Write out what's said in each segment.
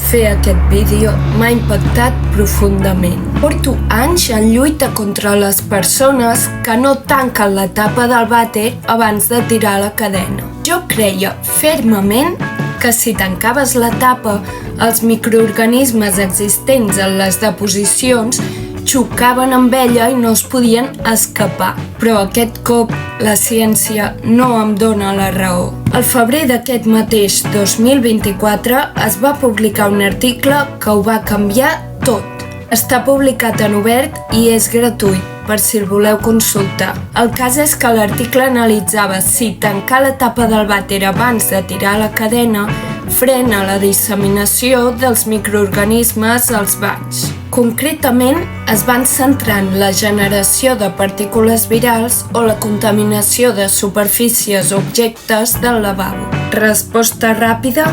Fer aquest vídeo m'ha impactat profundament. Porto anys en lluita contra les persones que no tanquen la tapa del vàter abans de tirar la cadena. Jo creia fermament que si tancaves la tapa, els microorganismes existents en les deposicions xocaven amb ella i no es podien escapar. Però aquest cop la ciència no em dóna la raó. Al febrer d'aquest mateix 2024 es va publicar un article que ho va canviar tot. Està publicat en obert i és gratuït, per si el voleu consultar. El cas és que l'article analitzava si tancar la tapa del vàter abans de tirar la cadena frena la disseminació dels microorganismes als banys. Concretament, es van centrar en la generació de partícules virals o la contaminació de superfícies o objectes del lavabo. Resposta ràpida: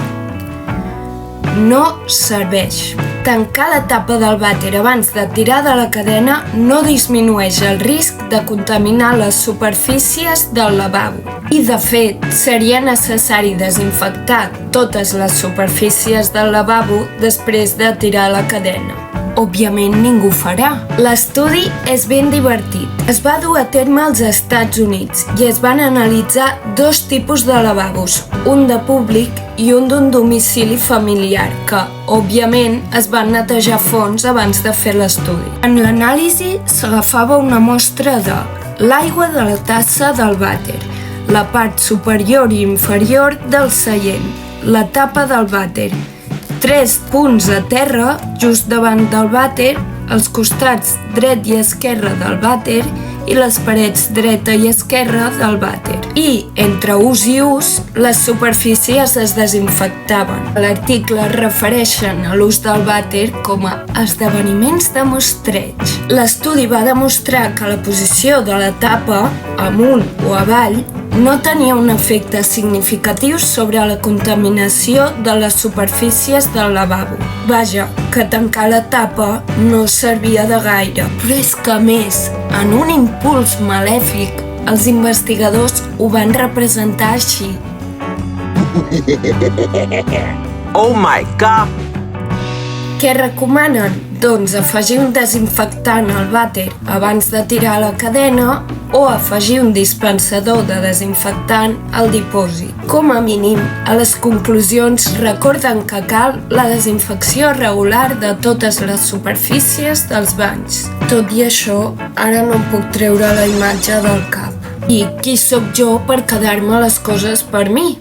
no serveix. Tancar la tapa del vàter abans de tirar de la cadena no disminueix el risc de contaminar les superfícies del lavabo. I, de fet, seria necessari desinfectar totes les superfícies del lavabo després de tirar la cadena. Òbviament ningú ho farà. L'estudi és ben divertit. Es va dur a terme als Estats Units i es van analitzar dos tipus de lavabos, un de públic i un d'un domicili familiar, que, òbviament, es van netejar a fons abans de fer l'estudi. En l'anàlisi s'agafava una mostra de l'aigua de la tassa del vàter, la part superior i inferior del seient, la tapa del vàter, 3 punts a terra just davant del vàter, els costats dret i esquerre del vàter i les parets dreta i esquerra del vàter. I, entre ús i ús, les superfícies es desinfectaven. A l'article es refereixen a l'ús del vàter com a esdeveniments de mostreig. L'estudi va demostrar que la posició de la tapa, amunt o avall, no tenia un efecte significatiu sobre la contaminació de les superfícies del lavabo. Vaja, que tancar la tapa no servia de gaire. Però és que, a més, en un impuls malèfic, els investigadors ho van representar així. Oh my God! Què recomanen? Doncs afegir un desinfectant al vàter abans de tirar la cadena o afegir un dispensador de desinfectant al dipòsit. Com a mínim, a les conclusions recorden que cal la desinfecció regular de totes les superfícies dels banys. Tot i això, ara no em puc treure la imatge del cap. I qui sóc jo per quedar-me les coses per mi?